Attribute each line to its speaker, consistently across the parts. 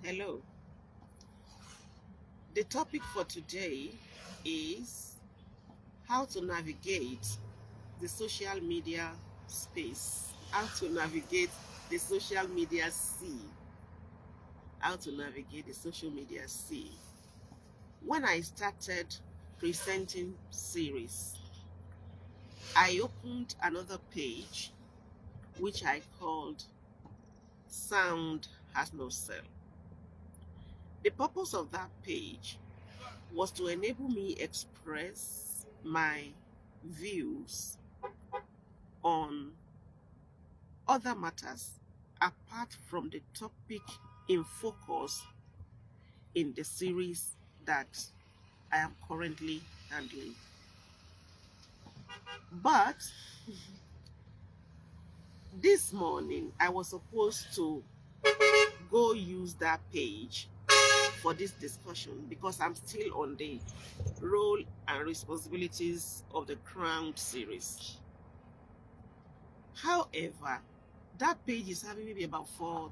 Speaker 1: Hello. The topic for today is how to navigate the social media space, how to navigate the social media sea, how to navigate the social media sea. When I started presenting series, I opened another page which I called Sound Has No Cell. The purpose of that page was to enable me express my views on other matters apart from the topic in focus in the series that I am currently handling. But this morning I was supposed to go use that page for this discussion because I'm still on the role and responsibilities of the Crowned series. However, that page is having maybe about 4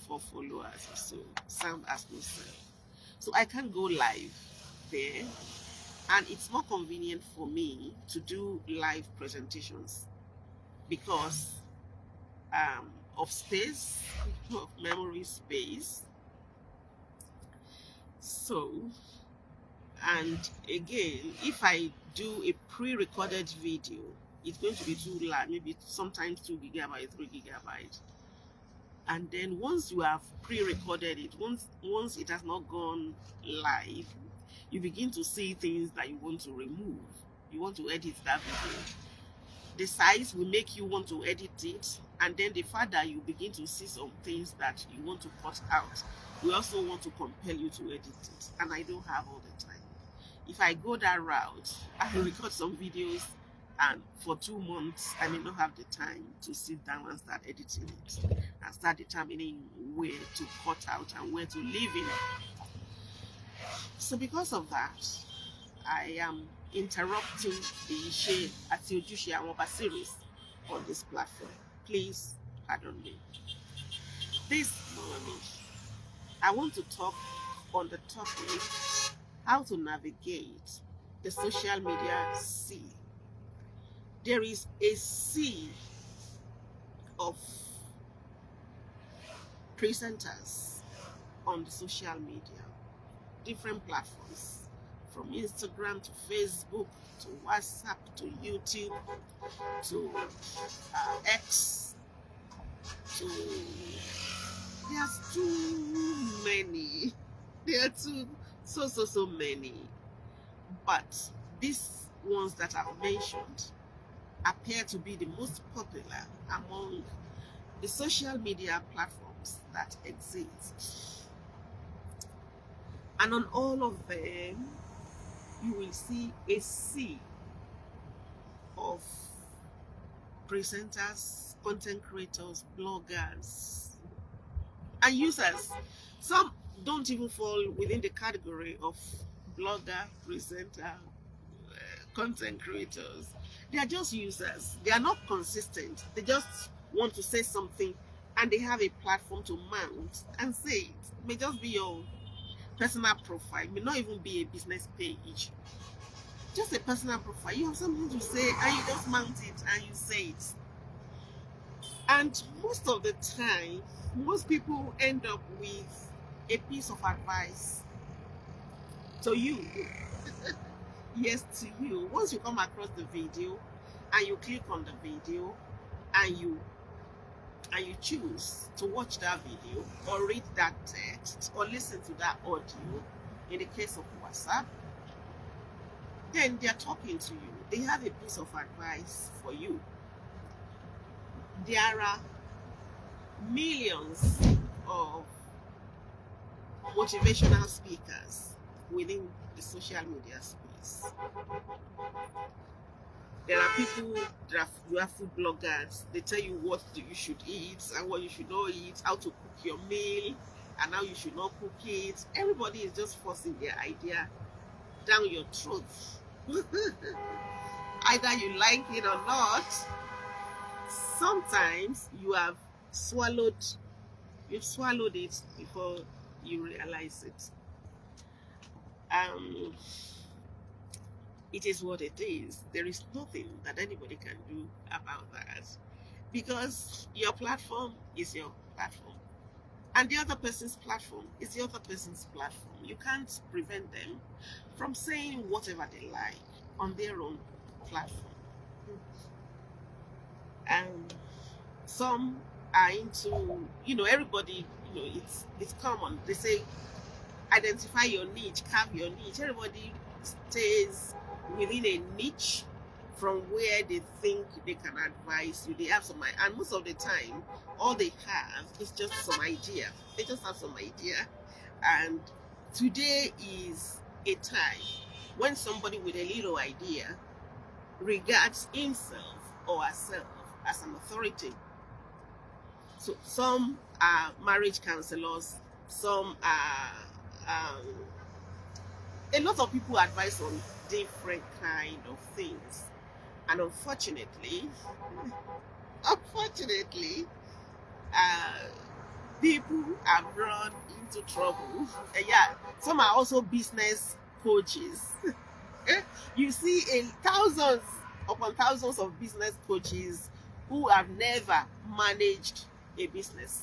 Speaker 1: followers or so. Sound as no cell. So I can't go live there. And it's more convenient for me to do live presentations because of space, of memory space. So, and again, if I do a pre-recorded video, it's going to be too large, maybe sometimes 2 gigabytes, 3 gigabytes. And then once you have pre-recorded it, once it has not gone live, you begin to see things that you want to remove. You want to edit that video. The size will make you want to edit it, and then the further you begin to see some things that you want to cut out, we also want to compel you to edit it, and I don't have all the time. If I go that route, I will record some videos, and for 2 months I may not have the time to sit down and start editing it and start determining where to cut out and where to leave in. So because of that, I am interrupting the Ishe Ati Ojuse Awon Oba series on this platform. Please pardon me. This morning, I want to talk on the topic how to navigate the social media sea. There is a sea of presenters on the social media, different platforms, from Instagram to Facebook to WhatsApp to YouTube to X to there's too many. There are so many. But these ones that I've mentioned appear to be the most popular among the social media platforms that exist. And on all of them, you will see a sea of presenters, content creators, bloggers, and users. Some don't even fall within the category of blogger, presenter, content creators. They are just users. They are not consistent. They just want to say something and they have a platform to mount and say it. It may just be your personal profile. It may not even be a business page. Just a personal profile. You have something to say and you just mount it and you say it. And most of the time, most people end up with a piece of advice to you. Yes, to you. Once you come across the video and you click on the video and you choose to watch that video or read that text or listen to that audio, in the case of WhatsApp, then they're talking to you. They have a piece of advice for you. There are millions of motivational speakers within the social media space. There are people that you have food bloggers. They tell you what you should eat and what you should not eat, how to cook your meal and how you should not cook it. Everybody is just forcing their idea down your throat. Either you like it or not. Sometimes you've swallowed it before you realize it. Um, it is what it is. There is nothing that anybody can do about that, because your platform is your platform, and the other person's platform is the other person's platform. You can't prevent them from saying whatever they like on their own platform. And some are into, everybody, it's common. They say identify your niche, carve your niche. Everybody stays within a niche from where they think they can advise you. They have some, and most of the time, all they have is just some idea. They just have some idea. And today is a time when somebody with a little idea regards himself or herself as an authority. So some are marriage counselors, some are a lot of people advise on different kind of things, and unfortunately, people have run into trouble. Yeah, some are also business coaches. You see thousands upon thousands of business coaches who have never managed a business.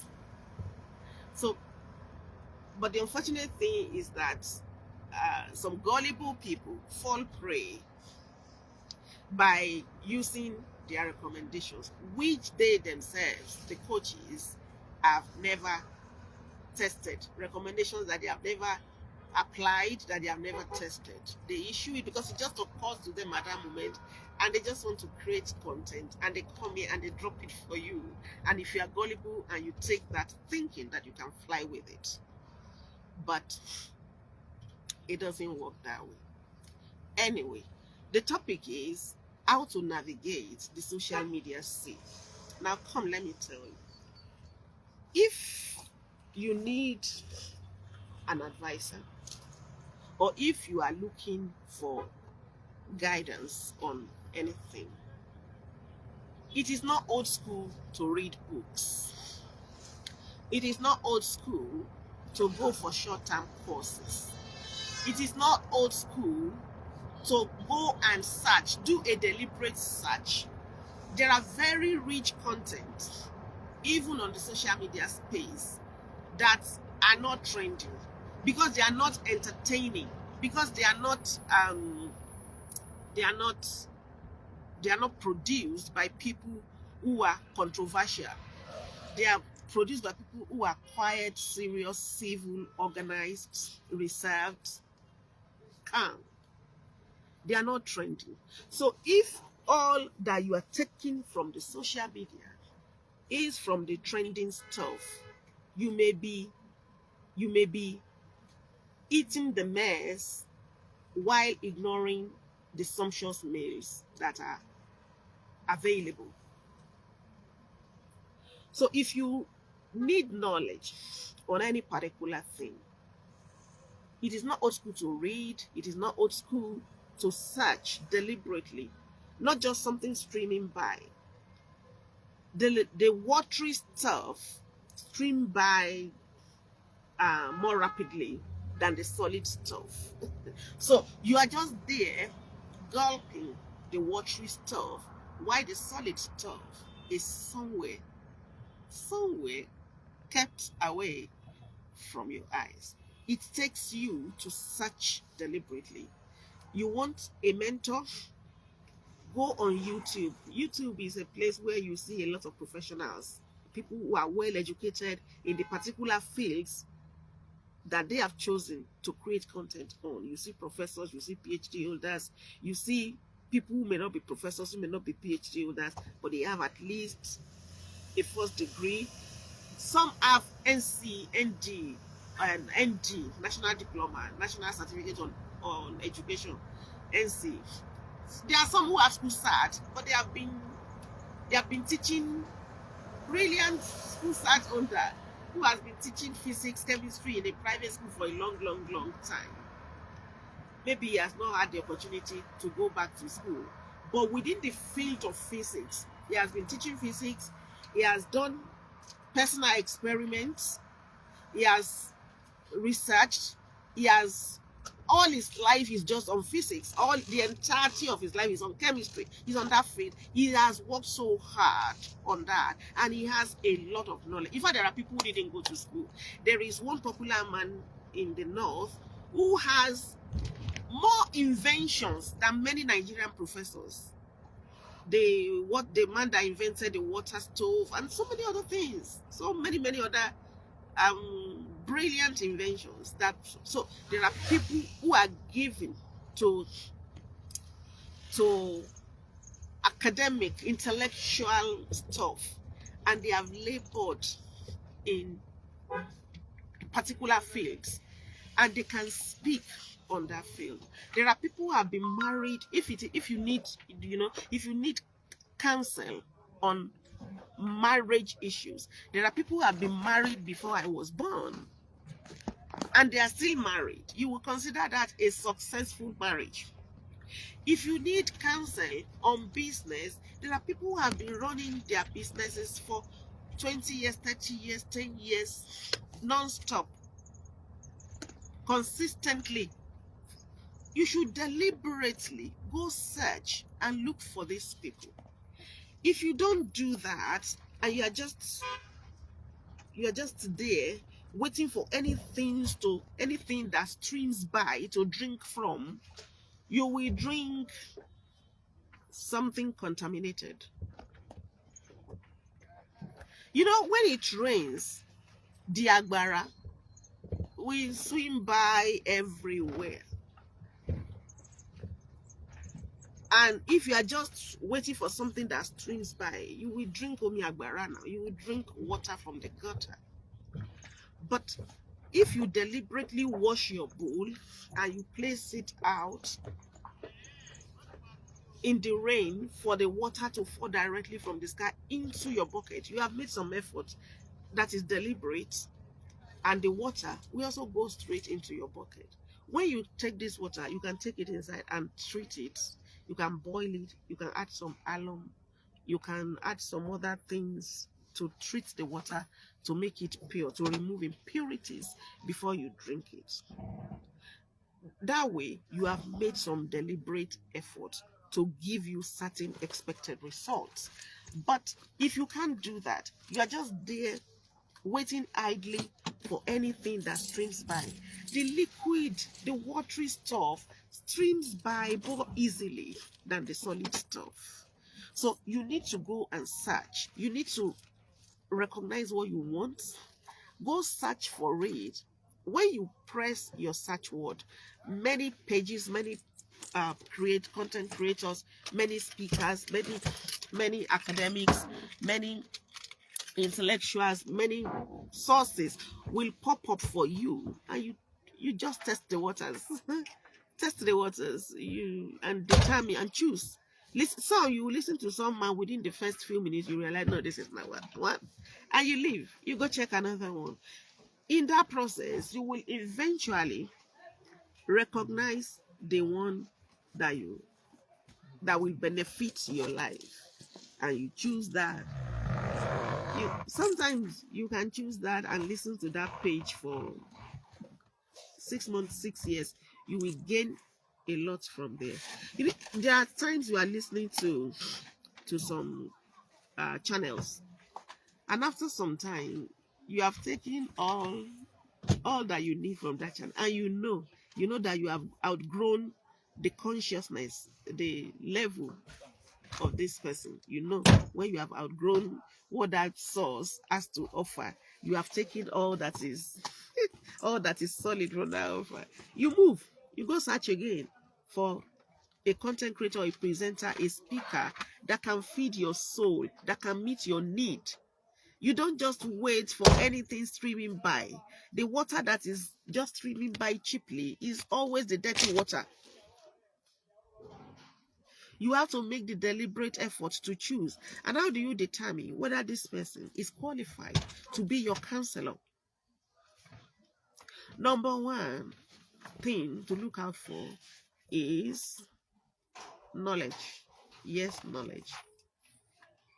Speaker 1: So, but the unfortunate thing is that some gullible people fall prey by using their recommendations, which they themselves, the coaches, have never tested. Recommendations that they have never applied, that they have never tested. They issue it because it just occurs to them at that moment, and they just want to create content, and they come here and they drop it for you. And if you are gullible and you take that thinking that you can fly with it, but it doesn't work that way. Anyway, the topic is how to navigate the social media scene. Now come, let me tell you. If you need an advisor, or if you are looking for guidance on anything, it is not old school to read books. It is not old school to go for short-term courses. It is not old school to go and search, do a deliberate search. There are very rich content, even on the social media space, that are not trending because they are not entertaining, because they are not produced by people who are controversial. They are produced by people who are quiet, serious, civil, organized, reserved, calm. They are not trending. So if all that you are taking from the social media is from the trending stuff, you may be eating the mess while ignoring the sumptuous meals that are available. So if you need knowledge on any particular thing, it is not old school to read, it is not old school to search deliberately, not just something streaming by. The watery stuff stream by more rapidly than the solid stuff. So you are just there gulping the watery stuff while the solid stuff is somewhere kept away from your eyes. It takes you to search deliberately. You want a mentor? Go on YouTube. YouTube is a place where you see a lot of professionals, people who are well educated in the particular fields that they have chosen to create content on. You see professors, you see PhD holders, you see people who may not be professors, who may not be PhD holders, but they have at least a first degree. Some have NC, ND, and ND, National Diploma, National Certificate on Education, NC. There are some who have school cert, but they have been teaching, brilliant school cert holder who has been teaching physics, chemistry in a private school for a long time. Maybe he has not had the opportunity to go back to school, but within the field of physics, he has been teaching physics. He has done personal experiments. He has researched. He has all his life is just on physics. All the entirety of his life is on chemistry. He's on that field. He has worked so hard on that, and he has a lot of knowledge. In fact, there are people who didn't go to school. There is one popular man in the north who has more inventions than many Nigerian professors. The man that invented the water stove and so many other things, so many other brilliant inventions. That so there are people who are given to academic, intellectual stuff, and they have labored in particular fields, and they can speak on that field. There are people who have been married. If you need, if you need counsel on marriage issues, there are people who have been married before I was born, and they are still married. You will consider that a successful marriage. If you need counsel on business, there are people who have been running their businesses for 20 years, 30 years, 10 years, non-stop, consistently. You should deliberately go search and look for these people. If you don't do that, and you are just there waiting for anything that streams by to drink from, you will drink something contaminated. You know, when it rains, the agbara will swim by everywhere. And if you are just waiting for something that streams by, you will drink omi agbara now. You will drink water from the gutter. But if you deliberately wash your bowl and you place it out in the rain for the water to fall directly from the sky into your bucket, you have made some effort that is deliberate, and the water will also go straight into your bucket. When you take this water, you can take it inside and treat it. You can boil it, you can add some alum, you can add some other things to treat the water, to make it pure, to remove impurities before you drink it. That way, you have made some deliberate effort to give you certain expected results. But if you can't do that, you are just there waiting idly for anything that streams by. The liquid, the watery stuff streams by more easily than the solid stuff. So you need to go and search. You need to recognize what you want. Go search for it. When you press your search word, many pages, many content creators, many speakers, many academics, many intellectuals, many sources will pop up for you, and you just test the waters. Test the waters, and determine and choose. Listen, so you listen to some man, within the first few minutes you realize, no, this is not what, and you leave. You go check another one. In that process, you will eventually recognize the one that will benefit your life, and you choose that. Sometimes you can choose that and listen to that page for 6 months, 6 years. You will gain a lot from there. There are times you are listening to some channels, and after some time you have taken all that you need from that channel, and you know that you have outgrown the consciousness, the level of this person. When you have outgrown what that source has to offer, you have taken all that is solid from that offer. You move, you go search again for a content creator, a presenter, a speaker that can feed your soul, that can meet your need. You don't just wait for anything streaming by. The water that is just streaming by cheaply is always the dirty water. You have to make the deliberate effort to choose. And how do you determine whether this person is qualified to be your counselor? Number one thing to look out for is knowledge. Yes, knowledge.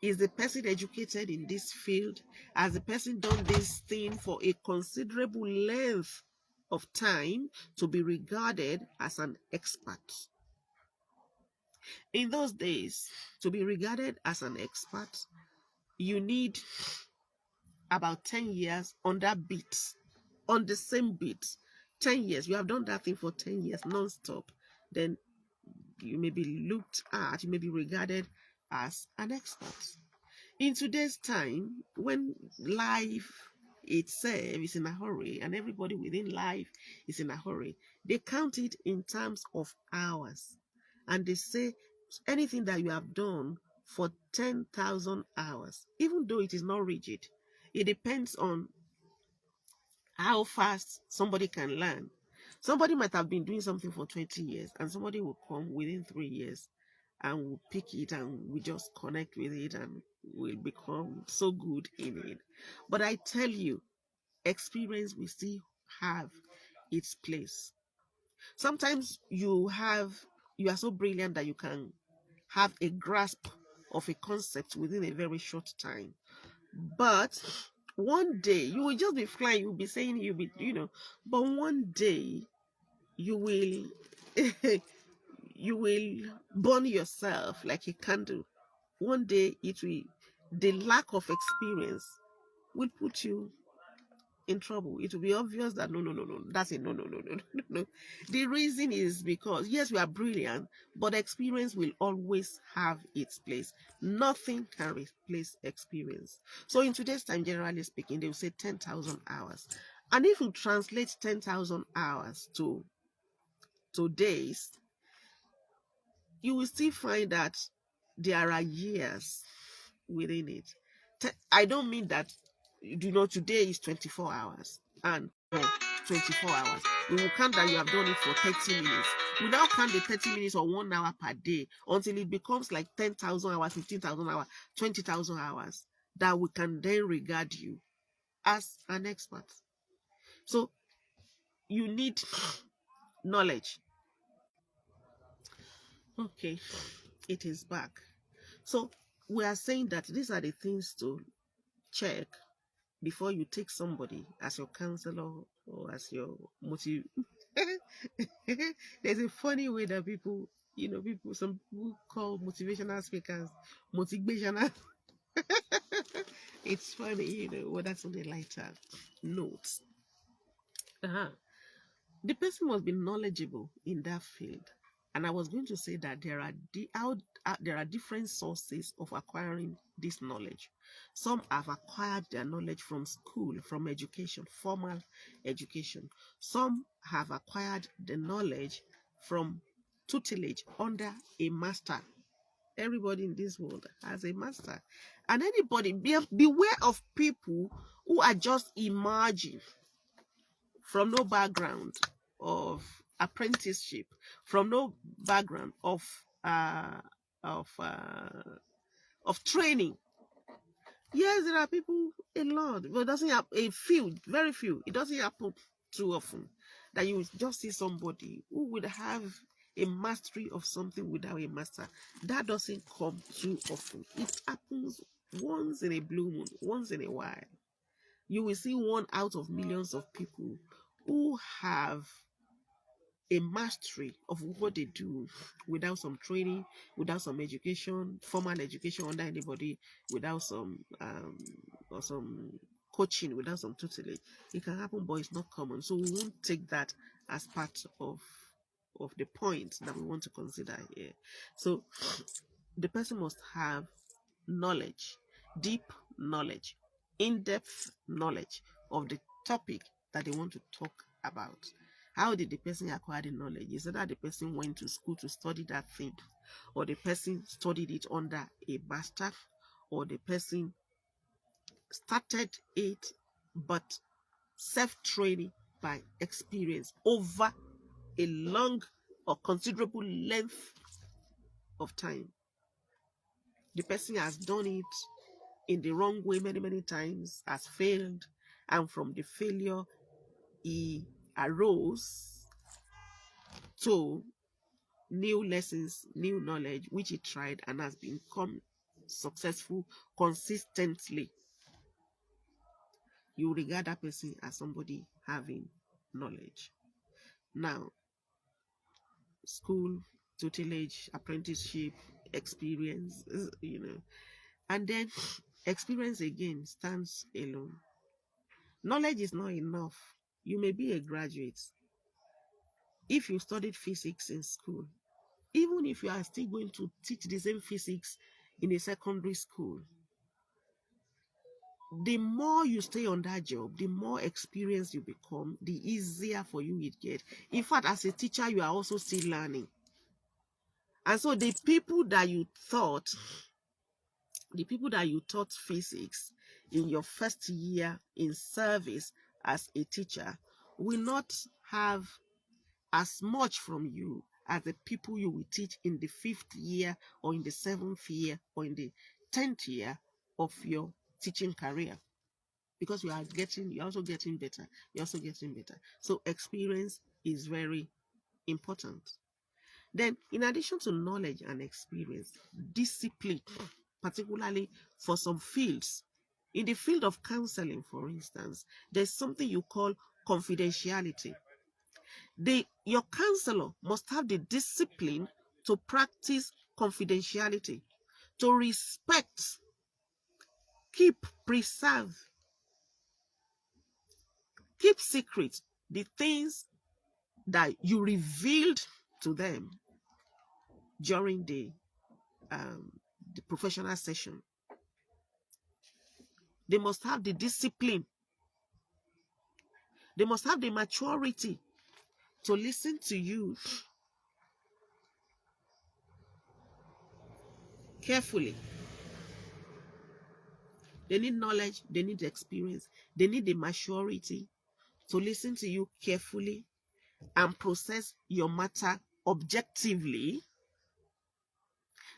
Speaker 1: Is the person educated in this field? Has the person done this thing for a considerable length of time to be regarded as an expert. In those days, to be regarded as an expert, you need about 10 years on that beat, on the same beat. 10 years. You have done that thing for 10 years non-stop. Then you may be looked at, you may be regarded as an expert. In today's time, when life itself is in a hurry and everybody within life is in a hurry, they count it in terms of hours. And they say anything that you have done for 10,000 hours, even though it is not rigid, it depends on how fast somebody can learn. Somebody might have been doing something for 20 years and somebody will come within 3 years and will pick it and we just connect with it and will become so good in it. But I tell you, experience will still have its place. Sometimes you are so brilliant that you can have a grasp of a concept within a very short time. But one day you will just be flying, you'll be saying, but one day you will you will burn yourself like a candle. One day the lack of experience will put you in trouble. It will be obvious that no, that's a no. The reason is because yes, we are brilliant, but experience will always have its place. Nothing can replace experience. So in today's time, generally speaking, they will say 10,000 hours. And if you translate 10,000 hours to days, you will still find that there are years within it. I don't mean that, today is 24 hours and 24 hours. We will count that you have done it for 30 minutes. We now count the 30 minutes or 1 hour per day until it becomes like 10,000 hours, 15,000 hours, 20,000 hours that we can then regard you as an expert. So you need knowledge. Okay, it is back. So we are saying that these are the things to check before you take somebody as your counselor or as your motive. There's a funny way that some people call motivational speakers motivational. It's funny, well, that's on a lighter note. The person must be knowledgeable in that field. And I was going to say that there are different sources of acquiring this knowledge. Some have acquired their knowledge from school, from education, formal education. Some have acquired the knowledge from tutelage under a master. Everybody in this world has a master. And anybody, beware of people who are just emerging from no background of apprenticeship, from no background of training. Yes, there are people a lot, but it doesn't happen. A few, very few. It doesn't happen too often that you just see somebody who would have a mastery of something without a master. That doesn't come too often. It happens once in a blue moon, once in a while. You will see one out of millions of people who have a mastery of what they do without some training, without some education, formal education under anybody, without some or some coaching, without some tutelage. It can happen, but it's not common. So we won't take that as part of the point that we want to consider here. So the person must have knowledge, deep knowledge, in-depth knowledge of the topic that they want to talk about. How did the person acquire the knowledge? Is it that the person went to school to study that thing, or the person studied it under a master, or the person started it but self-training by experience over a long or considerable length of time? The person has done it in the wrong way many times, has failed, and from the failure he arose to new lessons, new knowledge, which he tried and has become successful consistently. You regard that person as somebody having knowledge. Now, school, tutelage, apprenticeship, experience, and then experience again stands alone. Knowledge is not enough. You may be a graduate. If you studied physics in school, even if you are still going to teach the same physics in a secondary school, the more you stay on that job, the more experience you become, the easier for you it gets. In fact, as a teacher, you are also still learning. And so the people that you taught physics in your first year in service as a teacher will not have as much from you as the people you will teach in the 5th year or in the 7th year or in the 10th year of your teaching career, because you're also getting better. So experience is very important. Then, in addition to knowledge and experience, discipline, particularly for some fields. In the field of counseling, for instance, there's something you call confidentiality. Your counselor must have the discipline to practice confidentiality, to respect, keep, preserve, keep secret the things that you revealed to them during the professional session. They must have the discipline. They must have the maturity to listen to you carefully. They need knowledge, they need experience, they need the maturity to listen to you carefully and process your matter objectively.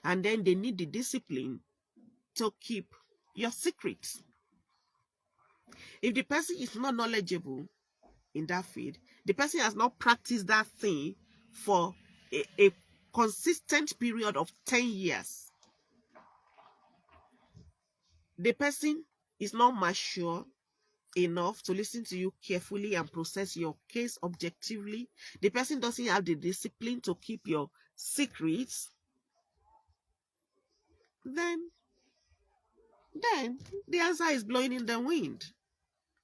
Speaker 1: And then they need the discipline to keep your secrets. If the person is not knowledgeable in that field, the person has not practiced that thing for a consistent period of 10 years, the person is not mature enough to listen to you carefully and process your case objectively, the person doesn't have the discipline to keep your secrets, then the answer is blowing in the wind.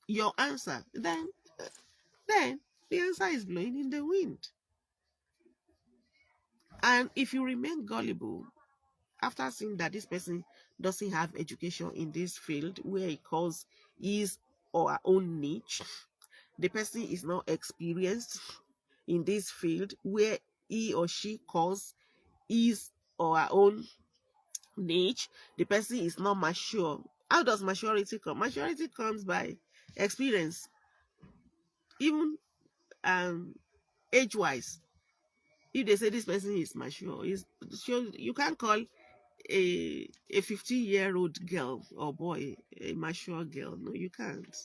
Speaker 1: Your answer, then the answer is blowing in the wind. And if you remain gullible after seeing that this person doesn't have education in this field where he calls his or her own niche, the person is not experienced in this field where he or she calls his or her own niche, the person is not mature. How does maturity come? Maturity comes by experience, even age-wise. If they say this person is mature, you can't call a 15-year-old girl or boy a mature girl. No, you can't.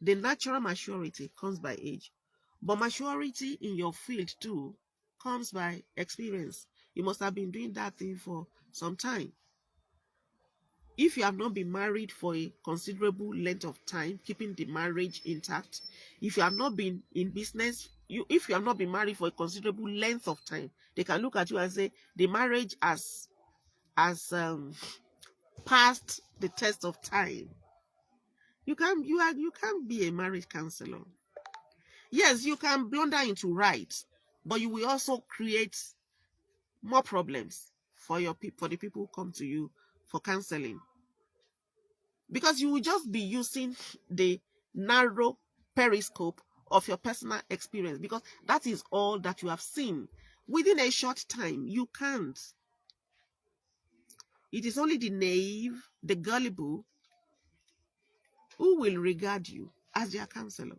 Speaker 1: The natural maturity comes by age, but maturity in your field too comes by experience. You must have been doing that thing for some time. If you have not been married for a considerable length of time, keeping the marriage intact, if you have not been in business, if you have not been married for a considerable length of time, they can look at you and say the marriage has passed the test of time. You can't be a marriage counselor. Yes, you can blunder into right, but you will also create more problems for the people who come to you for counseling, because you will just be using the narrow periscope of your personal experience, because that is all that you have seen within a short time. You can't. It is only the naive, the gullible, who will regard you as their counselor.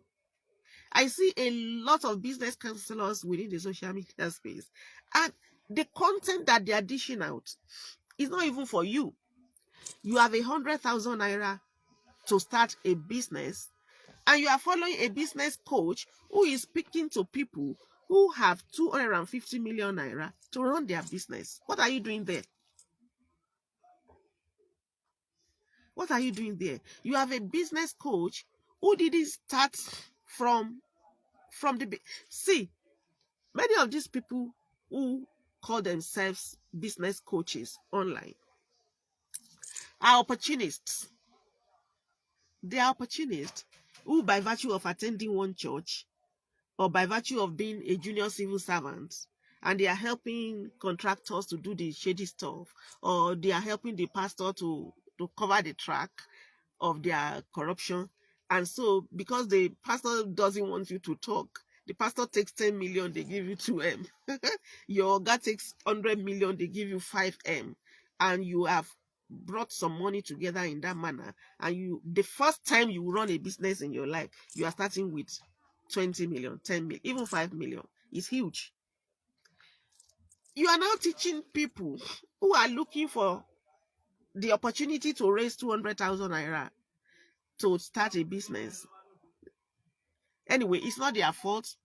Speaker 1: I see a lot of business counselors within the social media space, and the content that they are dishing out is not even for you. You have 100,000 naira to start a business, and you are following a business coach who is speaking to people who have 250 million naira to run their business. What are you doing there? What are you doing there? You have a business coach who didn't start from from the see, many of these people who call themselves business coaches online are opportunists. They are opportunists who, by virtue of attending one church or by virtue of being a junior civil servant, and they are helping contractors to do the shady stuff, or they are helping the pastor to cover the track of their corruption. And so, because the pastor doesn't want you to talk, the pastor takes 10 million, they give you 2M. Your guy takes 100 million, they give you 5M. And you have brought some money together in that manner. And you, the first time you run a business in your life, you are starting with 20 million, 10 million, even 5 million. It's huge. You are now teaching people who are looking for the opportunity to raise 200,000 naira to start a business. Anyway, it's not their fault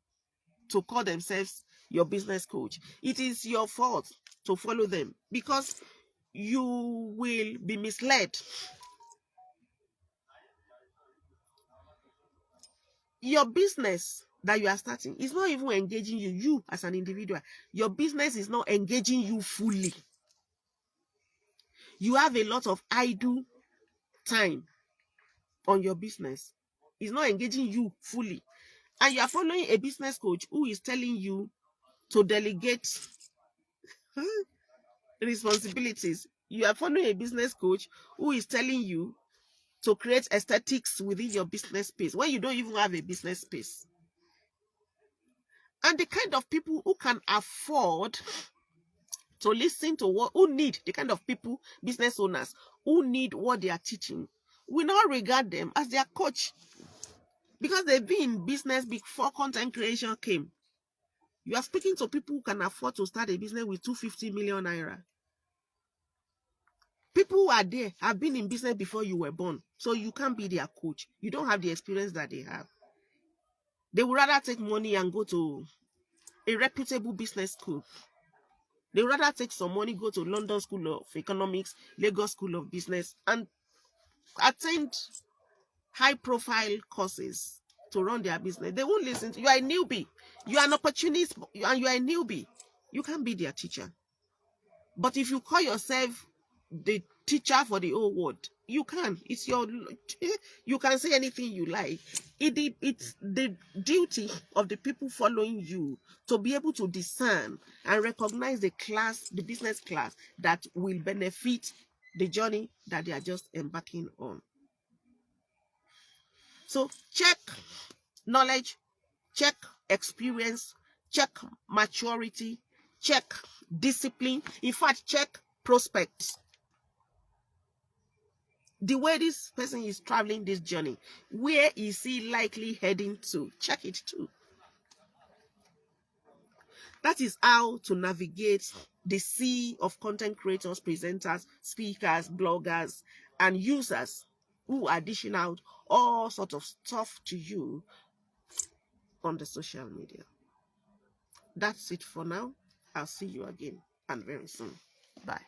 Speaker 1: to call themselves your business coach. It is your fault to follow them, because you will be misled. Your business that you are starting is not even engaging you as an individual. Your business is not engaging you fully. You have a lot of idle time on your business. It's not engaging you fully. And you are following a business coach who is telling you to delegate responsibilities. You are following a business coach who is telling you to create aesthetics within your business space when you don't even have a business space. And the kind of people who can afford to listen to what, who need, the kind of people, business owners, who need what they are teaching, will not regard them as their coach, because they've been in business before content creation came. You are speaking to people who can afford to start a business with 250 million naira. People who are there have been in business before you were born, so you can't be their coach. You don't have the experience that they have. They would rather take money and go to a reputable business school. They would rather take some money, go to London School of Economics, Lagos School of Business, and attend high-profile courses to run their business. They won't listen to you. You are a newbie. You are an opportunist, and you are a newbie. You can't be their teacher. But if you call yourself the teacher for the whole world, you can. It's your, you can say anything you like. It's the duty of the people following you to be able to discern and recognize the class, the business class that will benefit the journey that they are just embarking on. So check knowledge, check experience, check maturity, check discipline. In fact, check prospects. The way this person is traveling this journey, where is he likely heading to? Check it too. That is how to navigate the sea of content creators, presenters, speakers, bloggers, and users who are dishing out all sorts of stuff to you on the social media. That's it for now. I'll see you again, and very soon. Bye.